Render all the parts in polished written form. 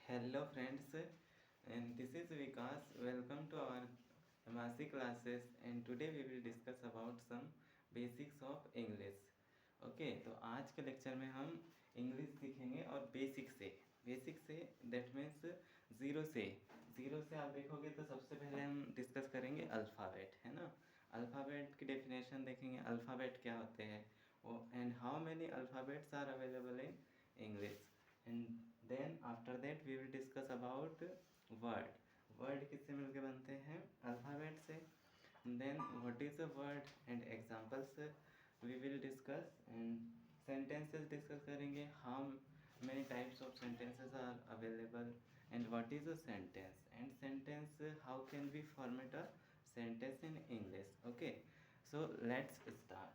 Hello friends, and this is Vikas. Welcome to our MRC classes, and today we will discuss about some basics of English. Okay तो आज के lecture में हम English सीखेंगे और basic say that means zero से आप देखोगे तो सबसे पहले हम डिस्कस करेंगे अल्फ़ाबेट, है ना। अल्फ़ाबेट की डेफिनेशन देखेंगे, अल्फ़ाबेट क्या होते हैं वो, and how many alphabets are available in English, and then after that we will discuss about word किससे मिलके बनते हैं, अल्फ़ाबेट से। Then what is a word and examples we will discuss, and sentences discuss करेंगे, how many types of sentences are available and what is a sentence, and sentence how can we format a sentence in English. Okay, so let's start.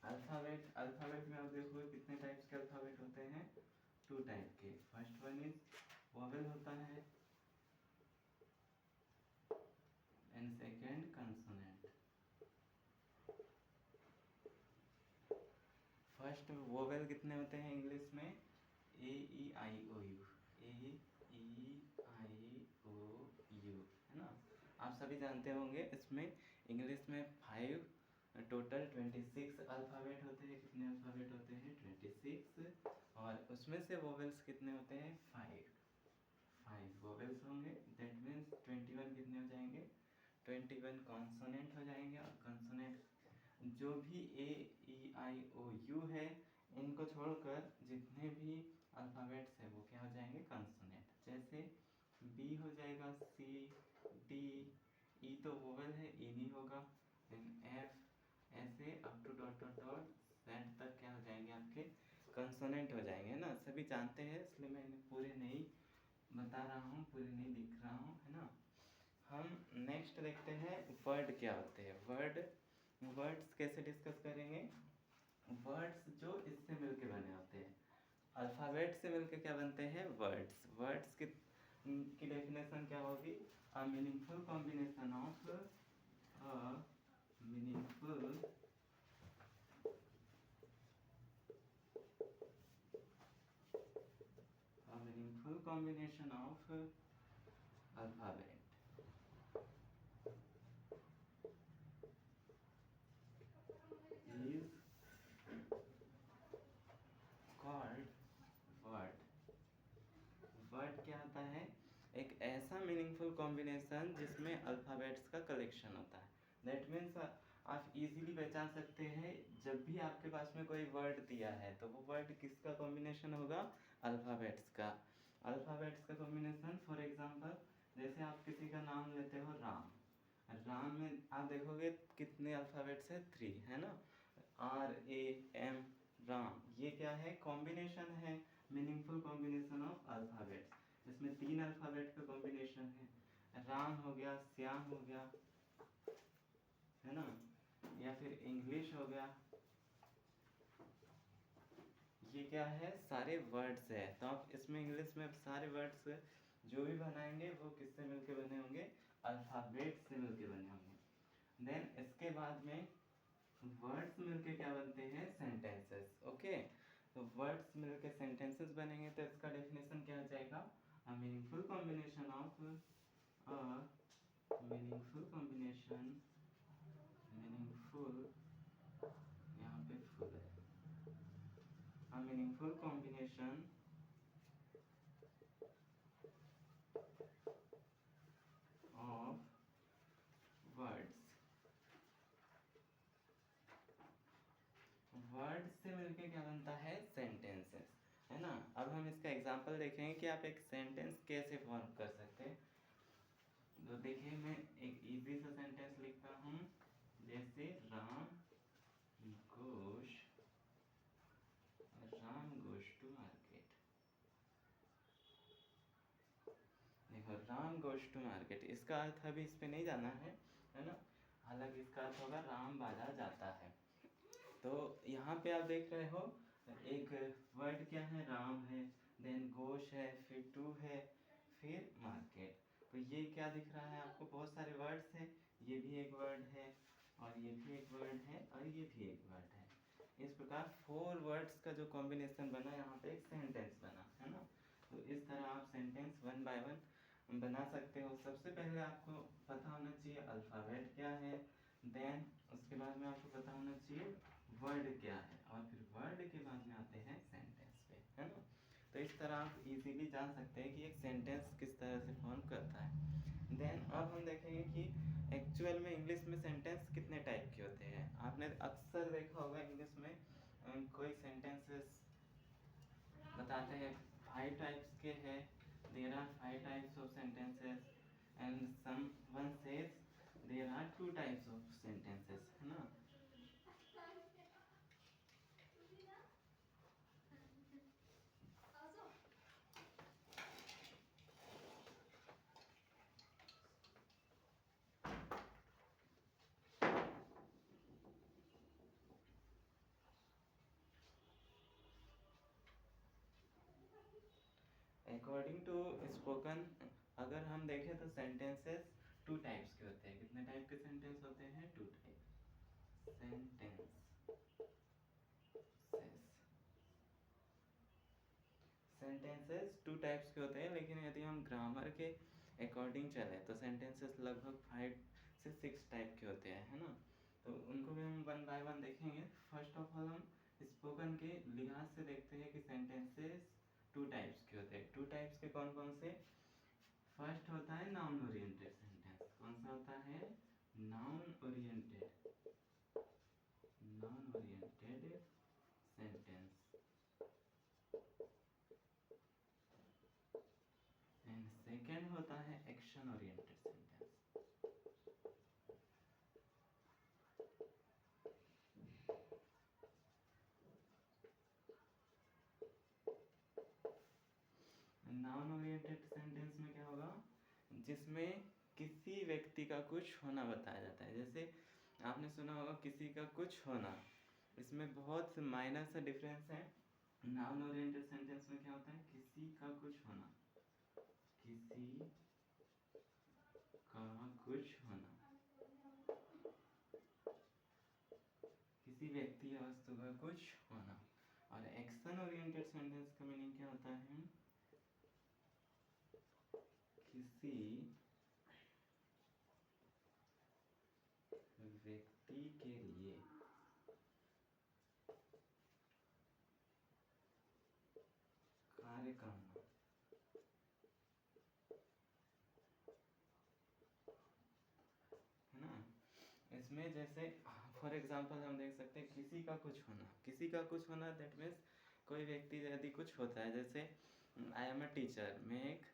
Alphabet में आप देखोगे कितने types के alphabet होते हैं, 2 type के। First one is vowel होता है and second consonant. First vowel कितने होते हैं इंग्लिश में, ए ई आई ओ you, A E I O you, है ना। आप सभी जानते होंगे इसमें इंग्लिश में 5 टोटल 26 अल्फ़ाबेट होते हैं। कितने अल्फ़ाबेट होते हैं, 26, और उसमें से वोवेल्स कितने होते हैं, 5 वोवेल्स होंगे। दैट मीन्स 21 कितने हो जाएंगे, 21 कॉन्सोनेंट हो जाएंगे। और कॉन्सोनेंट जो भी ए ई आई ओ यू है, इनको छोड़कर जितने भी अल्फ़ाबेट्स है वो क्या हो जाएंगे, कॉन्सोनेंट। जैसे बी हो जाएगा, सी, डी, ई तो वोवेल है, ई नहीं होगा। देन एफ, ऐसे up to dot dot dot Z तक क्या हो जाएंगे, आपके कंसोनेंट हो जाएंगे ना। सभी जानते हैं, इसलिए मैं पूरे नहीं बता रहा हूँ, पूरे नहीं लिख रहा हूँ, है ना। हम नेक्स्ट देखते हैं वर्ड क्या होते हैं। वर्ड्स कैसे डिस्कस करेंगे, वर्ड्स जो इससे मिलके बने होते हैं, अल्फ़ाबेट से मिलके क्या बनते हैं, वर्ड्स की डेफिनेशन क्या होगी, a meaningful combination of meaningful combination of alphabet is called word. Word क्या होता है, एक ऐसा मीनिंगफुल कॉम्बिनेशन जिसमें अल्फ़ाबेट्स का कलेक्शन होता है। दैट मीन्स आप इजीली पहचान सकते हैं, जब भी आपके पास में कोई वर्ड दिया है तो वो वर्ड किसका कॉम्बिनेशन होगा, अल्फ़ाबेट्स का कॉम्बिनेशन। फॉर एग्जांपल जैसे आप किसी का नाम लेते हो राम, राम में आप देखोगे कितने अल्फ़ाबेट्स है, 3, है ना। RAM, राम, ये क्या है, कॉम्बिनेशन है, मीनिंगफुल कॉम्बिनेशन ऑफ अल्फ़ाबेट्स। इसमें 3 अल्फ़ाबेट का कॉम्बिनेशन है, राम हो गया, श्याम हो गया, है ना, या फिर इंग्लिश हो गया। ये क्या है, सारे वर्ड्स है। तो आप इसमें इंग्लिश में सारे वर्ड्स जो भी बनाएंगे वो किससे मिलके बने होंगे, अल्फ़ाबेट से मिलके बने होंगे। देन इसके बाद में वर्ड्स मिलके क्या बनते हैं, सेंटेंसेस। ओके, तो वर्ड्स मिलके सेंटेंसेस बनेंगे, तो इसका डेफिनेशन क्या हो जाएगा, a meaningful combination of meaningful, यहाँ पे फुल है, a meaningful combination of words। Word से मिलके क्या बनता है, सेंटेंसेस, है ना। अब हम इसका एग्जांपल देखेंगे कि आप एक सेंटेंस कैसे फॉर्म कर सकते हैं। तो देखिए मैं एक इजी सा सेंटेंस लिखता हूँ, जैसे राम गोश टू मार्केट। देखो, राम गोश टू मार्केट, इसका अर्थ अभी इस पे नहीं जाना है ना। हालांकि इसका अर्थ होगा राम बाजार जाता है। तो यहाँ पे आप देख रहे हो एक वर्ड क्या है, राम है, देन गोश है, फिर टू है, फिर मार्केट। तो ये क्या दिख रहा है आपको, बहुत सारे वर्ड्स हैं, ये भी एक वर्ड है, और ये भी एक वर्ड है, और ये भी एक वर्ड है। इस प्रकार 4 वर्ड्स का जो कॉम्बिनेशन बना, यहाँ पे एक सेंटेंस बना, है ना। तो इस तरह आप सेंटेंस वन बाय वन बना सकते हो। सबसे पहले आपको पता होना चाहिए अल्फ़ाबेट क्या है, देन उसके बाद में आपको पता होना चाहिए वर्ड क्या है, और फिर वर्ड के बाद में आते हैं सेंटेंस पे, है ना। तो इस तरह आप इजीली जान सकते हैं कि एक सेंटेंस किस तरह से फॉर्म करता है। देन अब हम देखेंगे कि एक्चुअल में इंग्लिश में सेंटेंस कितने टाइप के होते हैं। आपने अक्सर देखा होगा इंग्लिश में कोई सेंटेंसेस बताते हैं 5 टाइप्स के हैं, there are 5 types of sentences, and someone says there are 2 types of sentences, है ना। अकॉर्डिंग टू स्पोकन अगर हम देखें तो सेंटेंसेस 2 टाइप्स के होते हैं। कितने टाइप के सेंटेंस होते हैं? 2 टाइप सेंटेंसेस। सेंटेंसेस 2 टाइप्स के होते हैं, लेकिन यदि हम ग्रामर के अकॉर्डिंग चले तो सेंटेंसेस लगभग 5 से 6 टाइप के होते हैं, है ना। तो उनको भी हम वन बाय वन देखेंगे। फर्स्ट ऑफ ऑल हम स्पोकन के लिहाज से देखते हैं कि सेंटेंसेस 2 टाइप्स के होते हैं। 2 टाइप्स के कौन कौन से? फर्स्ट होता है नाउन ओरिएंटेड सेंटेंस। कौन सा होता है? Noun oriented, noun oriented sentence. And second होता है action oriented sentence. Noun oriented sentence में क्या होगा? जिसमें किसी व्यक्ति का कुछ होना बताया जाता है। जैसे आपने सुना होगा किसी का कुछ होना, इसमें बहुत माइनर सा डिफरेंस है। नाउन ओरिएंटेड सेंटेंस में क्या होता है? किसी का कुछ होना, किसी का कुछ होना, किसी व्यक्ति या वस्तु का कुछ होना। और एक्शन ओरिएंटेड सेंटेंस का मीनिंग क्या होता है? किसी व्यक्ति के लिए कार्य करना, है ना। इसमें जैसे फॉर एग्जांपल हम देख सकते हैं किसी का कुछ होना। किसी का कुछ होना दैट मीन्स कोई व्यक्ति यदि कुछ होता है, जैसे आई एम अ टीचर, मैं एक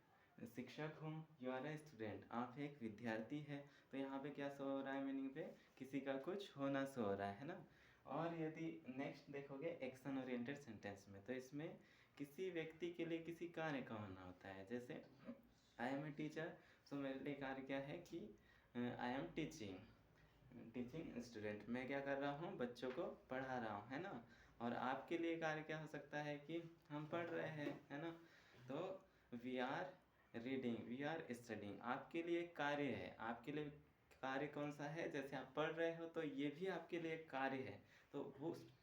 शिक्षक हूँ, यू आर अ स्टूडेंट, आप एक विद्यार्थी है। तो यहाँ पे क्या शो हो रहा है मीनिंग पे? किसी का कुछ होना शो हो रहा है ना। और यदि नेक्स्ट देखोगे एक्शन ओरिएंटेड सेंटेंस में, तो इसमें किसी व्यक्ति के लिए किसी कार्य का होना होता है। जैसे आई एम ए टीचर, सो मेरे लिए कार्य क्या है कि आई एम टीचिंग स्टूडेंट, मैं क्या कर रहा हूँ? बच्चों को पढ़ा रहा हूँ, है ना। और आपके लिए कार्य क्या हो सकता है कि हम पढ़ रहे हैं, है ना। तो we are reading, we are studying, आपके लिए कार्य है। आपके लिए कार्य कौन सा है? जैसे आप पढ़ रहे हो तो ये भी आपके लिए कार्य है। तो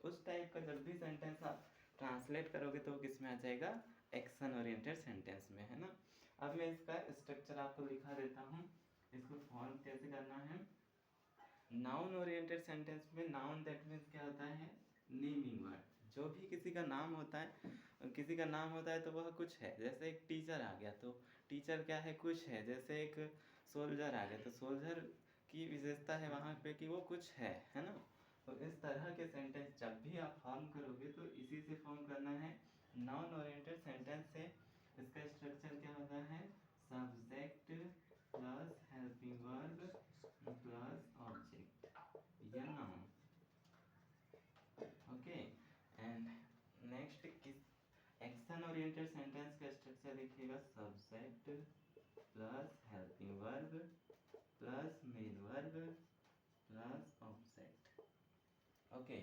उस टाइप का जब भी सेंटेंस आप ट्रांसलेट करोगे तो किस में आ जाएगा? एक्शन ओरिएंटेड सेंटेंस में, है ना। अब मैं इसका स्ट्रक्चर आपको दिखा देता हूँ, इसको फॉर्म कैसे करना है। नाउन ओरिएंटेड सेंटेंस में नाउन दैट मीन्स क्या होता है? Naming word. जो भी किसी का नाम होता है, किसी का नाम होता है तो वह कुछ है। जैसे एक टीचर आ गया तो टीचर क्या है? कुछ है। जैसे एक सोल्जर आ गया तो सोल्जर की विशेषता है वहाँ पे कि वो कुछ है ना। तो इस तरह के सेंटेंस जब भी आप फॉर्म करोगे तो इसी से फॉर्म करना है। नाउन ओरिएंटेड सेंटेंस से इसका स्ट्रक्चर क्या होता है? Subject plus helping verb plus object या noun. Okay, and next action oriented sentence का स्ट्रक्चर देखिएगा। Subject plus helping verb plus main verb plus object. Okay,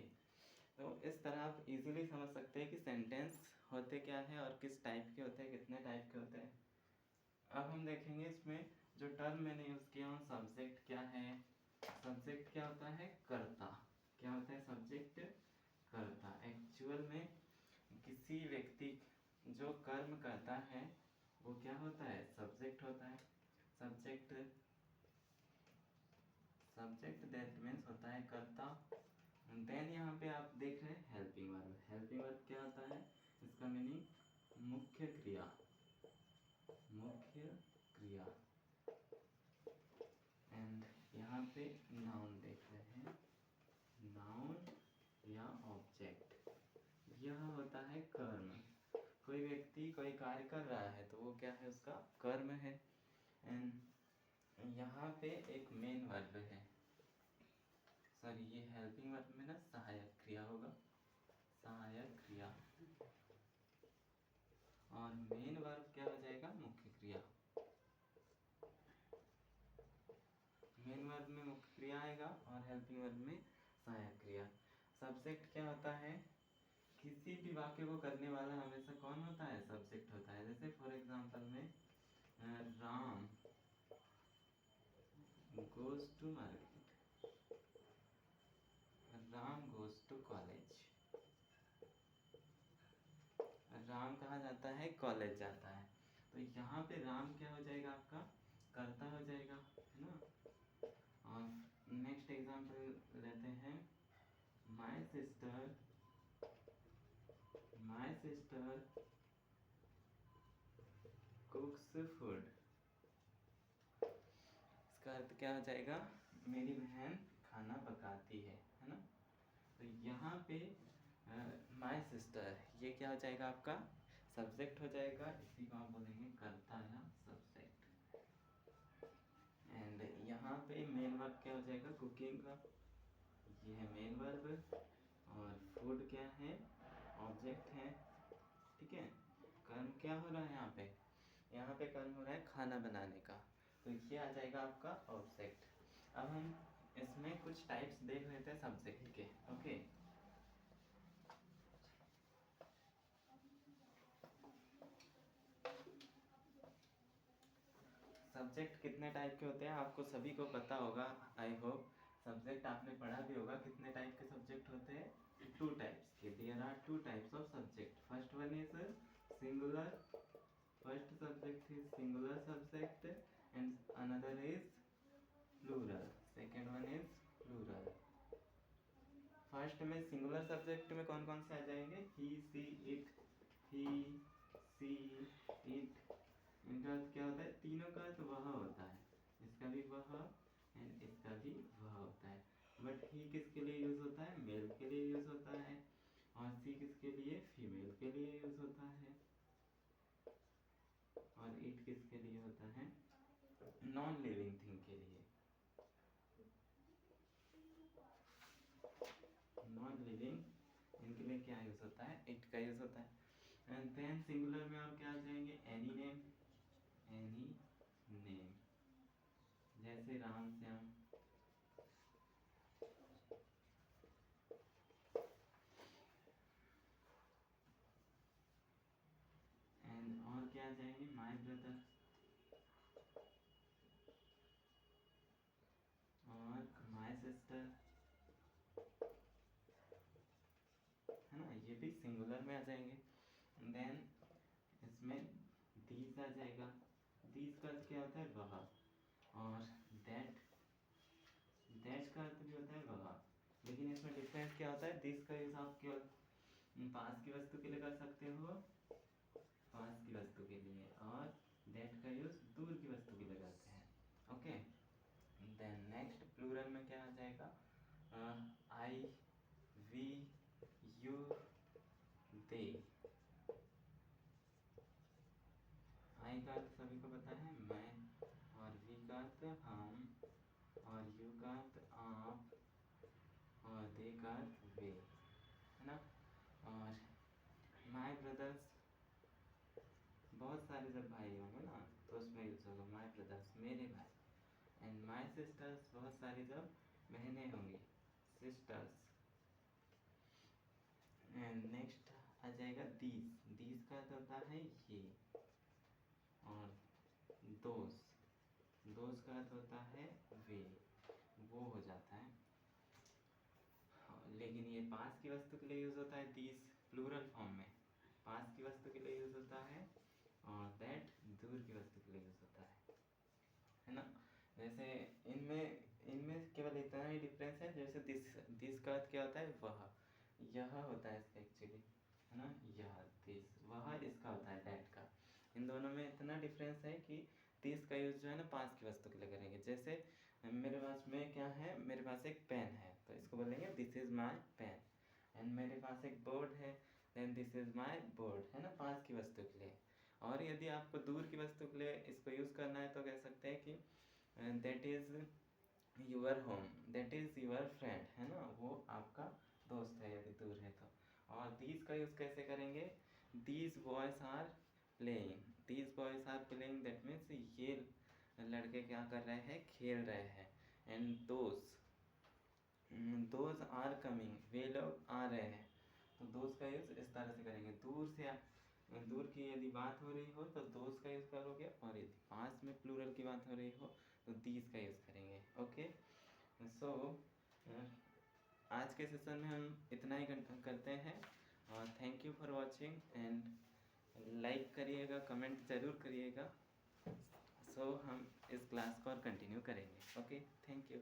तो इस तरह आप इजीली समझ सकते हैं कि सेंटेंस होते क्या है और किस टाइप के होते हैं, कितने टाइप के होते हैं। अब हम देखेंगे इसमें जो टर्म मैंने यूज़ किया हूँ, सब्जेक्ट क्या है? सब्जेक्ट क्या होता है? कर्ता। क्या होता है सब्जेक्ट? कर्ता। एक्चुअल में किसी व्यक्ति जो कर्म करता है वो क्या होता है, सब्जेक्ट होता है। सब्जेक्ट सब्जेक्ट दैट मीन्स होता है कर्ता। देन यहाँ पे आप देख रहे हैं हेल्पिंग वर्ब। हेल्पिंग वर्ब क्या होता है, इसका मीनिंग मुख्य क्रिया, मुख्य क्रिया। एंड यहाँ पे नाउन देख रहे हैं, नाउन या ऑब्जेक्ट, यह होता है कर्म। कोई व्यक्ति कोई कार्य कर रहा है तो वो क्या है, उसका कर्म है। एंड यहाँ पे एक मेन वर्ब है, सॉरी ये हेल्पिंग वर्ब में ना सहायक क्रिया होगा, सहायक क्रिया। और मेन वर्ब क्या हो जाएगा, मुख्य क्रिया। मेन वर्ब में मुख्य क्रिया आएगा और हेल्पिंग वर्ब में सहायक क्रिया। सब्जेक्ट क्या होता है, किसी भी वाक्य को करने वाला हमेशा कौन होता है, सब्जेक्ट होता है। जैसे फॉर एग्जांपल में Ram goes to market, Ram goes to college। Ram कहाँ जाता है, कॉलेज जाता है। तो यहाँ पे राम क्या हो जाएगा, आपका कर्ता हो जाएगा, है ना। और नेक्स्ट एग्जांपल लेते हैं, माय सिस्टर कुक्स फूड। इसका अर्थ क्या हो जाएगा, मेरी बहन खाना पकाती है ना। तो यहाँ पे माय सिस्टर ये क्या हो जाएगा, आपका सब्जेक्ट हो जाएगा। इसी को आप बोलेंगे कर्ता या सब्जेक्ट। एंड यहाँ पे मेन वर्ब क्या हो जाएगा, कुकिंग का, ये है मेन वर्ब। और फूड क्या है, ऑब्जेक्ट है, ठीक है। कर्म क्या हो रहा है यहाँ पे, यहाँ पे कर्म हो रहा है खाना बनाने का, तो ये आ जाएगा आपका ऑब्जेक्ट। अब हम इसमें कुछ टाइप्स देख लेते हैं सब्जेक्ट के, ओके। सब्जेक्ट कितने टाइप के होते हैं आपको सभी को पता होगा, आई होप। सब्जेक्ट आपने पढ़ा भी होगा, कितने टाइप के सब्जेक्ट होते हैं, 2 टाइप्स के। There are 2 types of subject. First one is singular, first subject is singular subject and another is plural, second one is plural. First में सिंगुलर सब्जेक्ट में कौन कौन से आ जाएंगे, ही see it, he see it. इनका अर्थ क्या होता है, तीनों का अर्थ वह होता है, इसका भी वह एंड इसका भी वह होता है। बट ही किसके लिए यूज होता है, मेल के लिए यूज होता है, और सी किसके लिए, फीमेल के लिए यूज होता है, और इट किसके लिए होता है, नॉन लिविंग थिंग के लिए, नॉन लिविंग इनके लिए क्या यूज होता है, इट का यूज होता है। एंड देन सिंगुलर में और क्या आ जाएंगे, एनी नेम, एनी नेम, जैसे राम श्याम। एंड और क्या आ जाएंगे, माय ब्रदर और माय सिस्टर, है ना, ये भी सिंगुलर में आ जाएंगे। देन इसमें दीज आ जाएगा, दीज का अर्थ क्या होता है, वह। और दैट, दैट का अर्थ भी होता है वह, लेकिन इसमें डिफरेंस क्या होता है, दिस का यूज आप केवल पास की वस्तु के लिए कर सकते हो, पास की वस्तु के लिए, और दैट का यूज दूर की वस्तु के लिए करते हैं, ओके। देन नेक्स्ट प्लूरल में क्या आ जाएगा, आई, वी, यू, दे। आई का अर्थ सभी को पता है, मैं, और वी का अर्थ हम, और यू का अर्थ आप, और दे का अर्थ वे, है ना। और माय ब्रदर्स, बहुत सारे जब भाई होंगे ना तो उसमें यूज होगा माय ब्रदर्स, मेरे भाई। एंड माय सिस्टर्स, बहुत सारी जब बहनें होंगी, सिस्टर्स। एंड नेक्स्ट आ जाएगा दीज, दीज का अर्थ होता है ये, और दोस, दोस का अर्थ होता है वे, वो हो जाता है। लेकिन ये पास की वस्तु के लिए यूज होता है दीज, प्लूरल फॉर्म में पास की वस्तु के लिए यूज होता है, और दैट जैसे इनमें इनमें केवल इतना ही डिफरेंस है, जैसे दिस का अर्थ क्या होता है, वह, यह होता है इसका एक्चुअली, है ना, यह, दिस, वह इसका होता है, दैट का। इन दोनों में इतना डिफरेंस है कि दिस का यूज़ जो है ना पास की वस्तु के लिए करेंगे। जैसे मेरे पास में क्या है, मेरे पास एक पेन है, तो इसको बोलेंगे this is my pen. And मेरे पास एक बोर्ड है, then this is my board, है ना, पास की वस्तु के लिए। और यदि आपको दूर की वस्तु के लिए इसको यूज़ करना है तो कह सकते हैं कि that is your home, that is your friend, है ना, वो आपका दोस्त है यदि दूर है तो। और दीज का यूज़ कैसे करेंगे, these boys are playing, these boys are playing, that means ये लड़के क्या कर रहे हैं, खेल रहे हैं। एंड दोज आर कमिंग, वे लोग आ रहे हैं। तो दोस्त का यूज़ इस तरह से करेंगे। दूर की यदि बात हो रही हो तो दोस्त का यूज़ करोगे, और यदि पास में प्लूरल की बात हो रही हो तो दीज का यूज़ करेंगे। ओके, सो आज के सेशन में हम इतना ही करते हैं। Thank you for watching, and like करिएगा, कमेंट ज़रूर करिएगा। सो हम इस क्लास को और कंटिन्यू करेंगे। Okay, thank you.